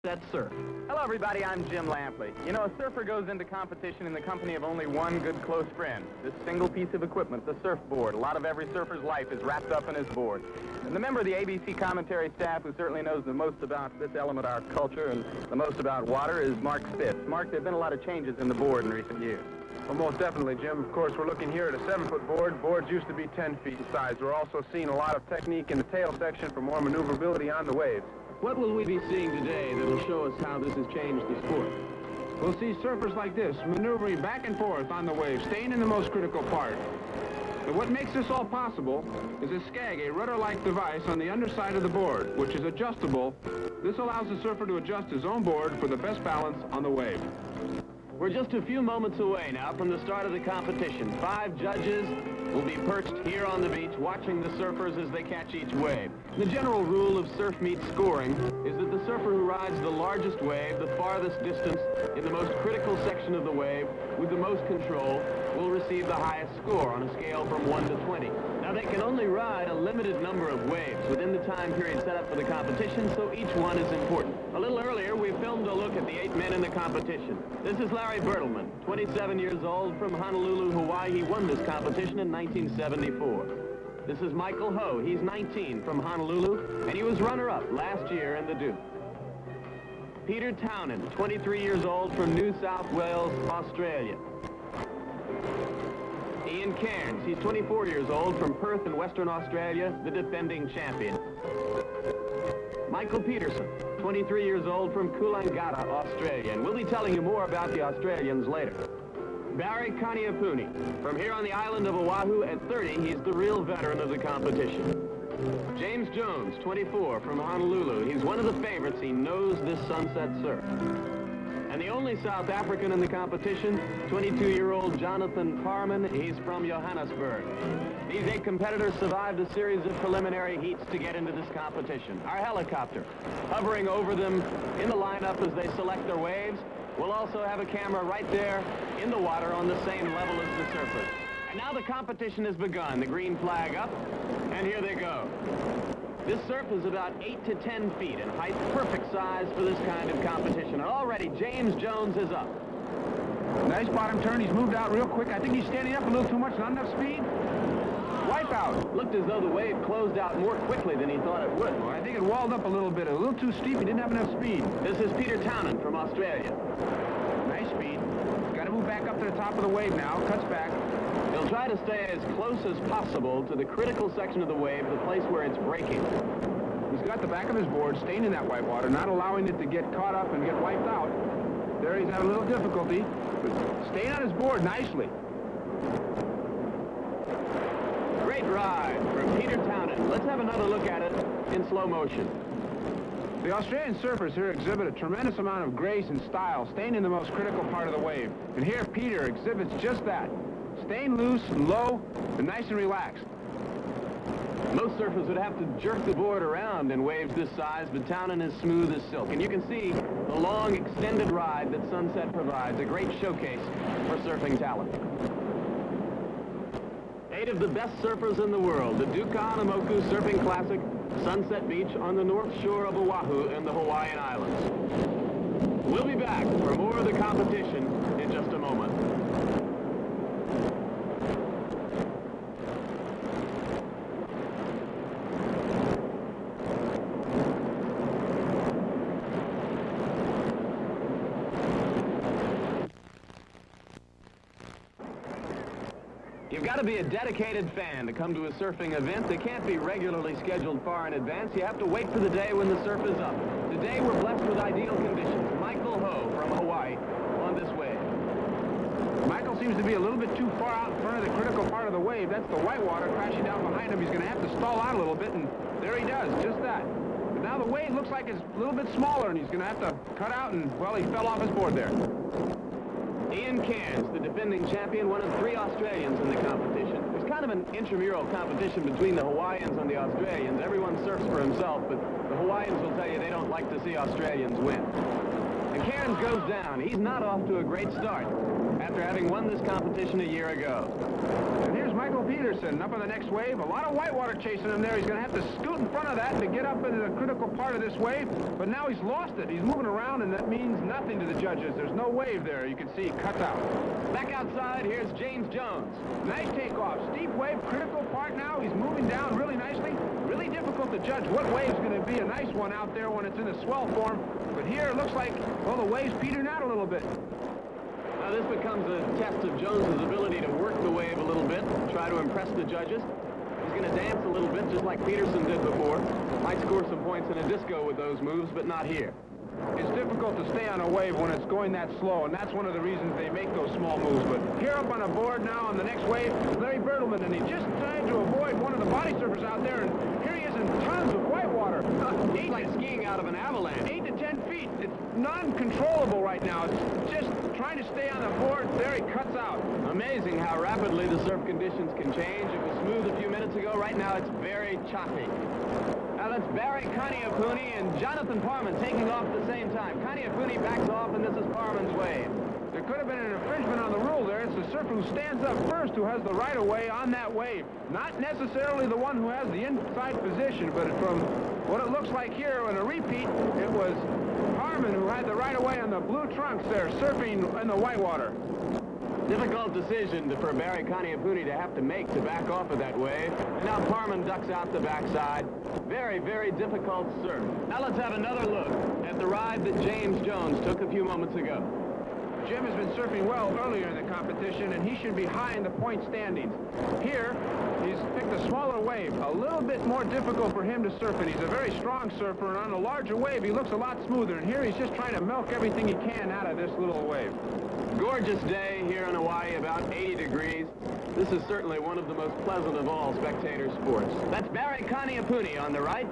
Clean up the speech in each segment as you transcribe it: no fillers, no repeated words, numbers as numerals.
Sunset Surf. Hello, everybody. I'm Jim Lampley. You know, a surfer goes into competition in the company of only one good close friend. This single piece of equipment, the surfboard. A lot of every surfer's life is wrapped up in his board. And the member of the ABC commentary staff who certainly knows the most about this element of our culture and the most about water is Mark Spitz. Mark, there have been a lot of changes in the board in recent years. Well, most definitely, Jim. Of course, we're looking here at a 7-foot board. Boards used to be 10 feet in size. We're also seeing a lot of technique in the tail section for more maneuverability on the waves. What will we be seeing today that will show us how this has changed the sport? We'll see surfers like this, maneuvering back and forth on the wave, staying in the most critical part. But what makes this all possible is a skag, a rudder-like device on the underside of the board, which is adjustable. This allows the surfer to adjust his own board for the best balance on the wave. We're just a few moments away now from the start of the competition. 5 judges will be perched here on the beach watching the surfers as they catch each wave. The general rule of surf meet scoring is that the surfer who rides the largest wave, the farthest distance, in the most critical section of the wave, with the most control, will receive the highest score on a scale from 1 to 20. Now, they can only ride a limited number of waves within the time period set up for the competition, so each one is important. A little earlier, we filmed a look at the 8 men in the competition. This is Larry Bertlemann, 27 years old, from Honolulu, Hawaii. He won this competition in 1974. This is Michael Ho. He's 19, from Honolulu, and he was runner-up last year in the Duke. Peter Townend, 23 years old, from New South Wales, Australia. Ian Cairns, he's 24 years old, from Perth in Western Australia, the defending champion. Michael Peterson, 23 years old, from Coolangatta, Australia, and we'll be telling you more about the Australians later. Barry Kahanamoku, from here on the island of Oahu, at 30, he's the real veteran of the competition. James Jones, 24, from Honolulu, he's one of the favorites. He knows this sunset surf. And the only South African in the competition, 22-year-old Jonathan Parman, he's from Johannesburg. These 8 competitors survived a series of preliminary heats to get into this competition. Our helicopter, hovering over them in the lineup as they select their waves. We'll also have a camera right there in the water on the same level as the surfers. And now the competition has begun. The green flag up, and here they go. This surf is about 8 to 10 feet in height, perfect size for this kind of competition. And already James Jones is up. Nice bottom turn. He's moved out real quick. I think he's standing up a little too much, not enough speed. Wipeout. Looked as though the wave closed out more quickly than he thought it would. Well, I think it walled up a little bit, a little too steep. He didn't have enough speed. This is Peter Townend from Australia. Nice speed. Got to move back up to the top of the wave now. Cuts back. He'll try to stay as close as possible to the critical section of the wave, the place where it's breaking. He's got the back of his board staying in that white water, not allowing it to get caught up and get wiped out. There he's had a little difficulty, but staying on his board nicely. Great ride from Peter Townend. Let's have another look at it in slow motion. The Australian surfers here exhibit a tremendous amount of grace and style, staying in the most critical part of the wave. And here Peter exhibits just that, staying loose and low and nice and relaxed. Most surfers would have to jerk the board around in waves this size, but Townend is smooth as silk. And you can see the long, extended ride that Sunset provides, a great showcase for surfing talent. 8 of the best surfers in the world, the Kahanamoku Surfing Classic, Sunset Beach on the north shore of Oahu in the Hawaiian Islands. We'll be back for more of the competition in just a moment. You've got to be a dedicated fan to come to a surfing event. They can't be regularly scheduled far in advance. You have to wait for the day when the surf is up. Today we're blessed with ideal conditions. Michael Ho from Hawaii on this wave. Michael seems to be a little bit too far out in front of the critical part of the wave. That's the white water crashing down behind him. He's going to have to stall out a little bit, and there he does, just that. But now the wave looks like it's a little bit smaller, and he's going to have to cut out, and, well, he fell off his board there. Ian Cairns, the defending champion, one of 3 Australians in the competition. There's kind of an intramural competition between the Hawaiians and the Australians. Everyone surfs for himself, but the Hawaiians will tell you they don't like to see Australians win. And Cairns goes down. He's not off to a great start after having won this competition a year ago. And here's Michael Peterson up on the next wave. A lot of whitewater chasing him there. He's going to have to scoot in front of that to get up into the critical part of this wave. But now he's lost it. He's moving around, and that means nothing to the judges. There's no wave there. You can see he cuts out. Back outside, here's James Jones. Nice takeoff. Steep wave, critical part now. He's moving down really nicely. Really difficult to judge what wave's going to be a nice one out there when it's in a swell form. But here it looks like, well, the wave's petering out a little bit. Now this becomes a test of Jones's ability to work the wave a little bit, try to impress the judges. He's going to dance a little bit just like Peterson did before. Might score some points in a disco with those moves, but not here. It's difficult to stay on a wave when it's going that slow, and that's one of the reasons they make those small moves. But here up on a board now on the next wave, Larry Bertlemann, and he just tried to avoid one of the body surfers out there, and here he is in tons of whitewater. It's like skiing out of an avalanche. 8 to 10 feet. It's non-controllable right now. It's just trying to stay on the board. There he cuts out. Amazing how rapidly the surf conditions can change. It was smooth a few minutes ago. Right now it's very choppy. Now that's Barry Kahanamoku and Jonathan Parman taking off at the same time. Kahanamoku backs off, and this is Parman's wave. There could have been an infringement on the rule there. It's the surfer who stands up first who has the right-of-way on that wave. Not necessarily the one who has the inside position, but from what it looks like here in a repeat, it was Parman who had the right-of-way on the blue trunks there, surfing in the whitewater. Difficult decision for Barry Kahanamoku to have to make to back off of that wave. And now Parman ducks out the backside. Very, very difficult surf. Now let's have another look at the ride that James Jones took a few moments ago. Jim has been surfing well earlier in the competition, and he should be high in the point standings. Here, he's picked a smaller wave, a little bit more difficult for him to surf, and he's a very strong surfer, and on a larger wave, he looks a lot smoother, and here he's just trying to milk everything he can out of this little wave. Gorgeous day here in Hawaii, about 80 degrees. This is certainly one of the most pleasant of all spectator sports. That's Barry Kahanamoku on the right.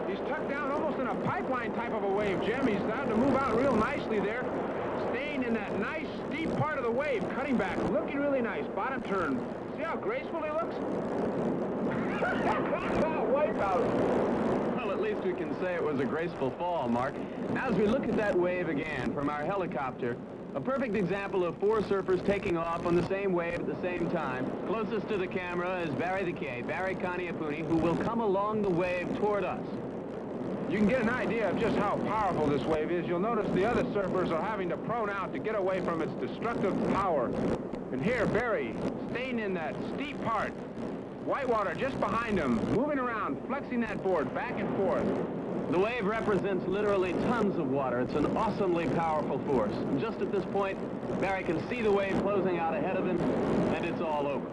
He's tucked down almost in a pipeline type of a wave, Jim. He's starting to move out real nicely there. Staying in that nice, steep part of the wave, cutting back, looking really nice. Bottom turn. See how graceful he looks? Wipeout. Well, at least we can say it was a graceful fall, Mark. Now, as we look at that wave again from our helicopter, a perfect example of 4 surfers taking off on the same wave at the same time. Closest to the camera is Barry the K, Barry Kahanamoku, who will come along the wave toward us. You can get an idea of just how powerful this wave is. You'll notice the other surfers are having to prone out to get away from its destructive power. And here, Barry, staying in that steep part. Whitewater just behind him, moving around, flexing that board back and forth. The wave represents literally tons of water. It's an awesomely powerful force. And just at this point, Barry can see the wave closing out ahead of him, and it's all over.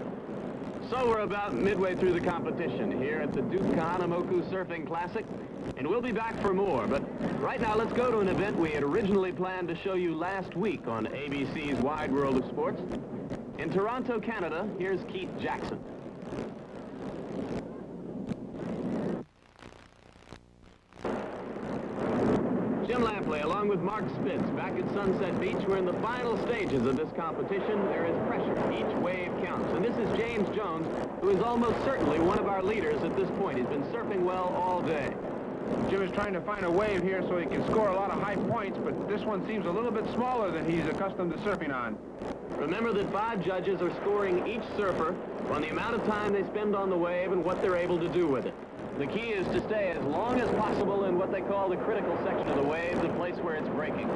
So we're about midway through the competition here at the Duke Kahanamoku Surfing Classic, and we'll be back for more. But right now, let's go to an event we had originally planned to show you last week on ABC's Wide World of Sports. In Toronto, Canada, here's Keith Jackson. Jim Lampley, along with Mark Spitz, back at Sunset Beach. We're in the final stages of this competition. There is pressure. Each wave counts. And this is James Jones, who is almost certainly one of our leaders at this point. He's been surfing well all day. Jim is trying to find a wave here so he can score a lot of high points, but this one seems a little bit smaller than he's accustomed to surfing on. Remember that 5 judges are scoring each surfer on the amount of time they spend on the wave and what they're able to do with it. The key is to stay as long as possible in what they call the critical section of the wave, the place where it's breaking.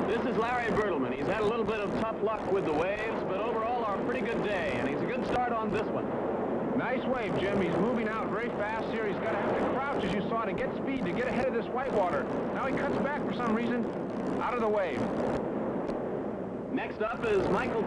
This is Larry Bertlemann. He's had a little bit of tough luck with the waves, but overall a pretty good day, and he's a good start on this one. Nice wave, Jim. He's moving out very fast here. He's got to have to crouch, as you saw, to get speed, to get ahead of this whitewater. Now he cuts back for some reason out of the wave. Next up is Michael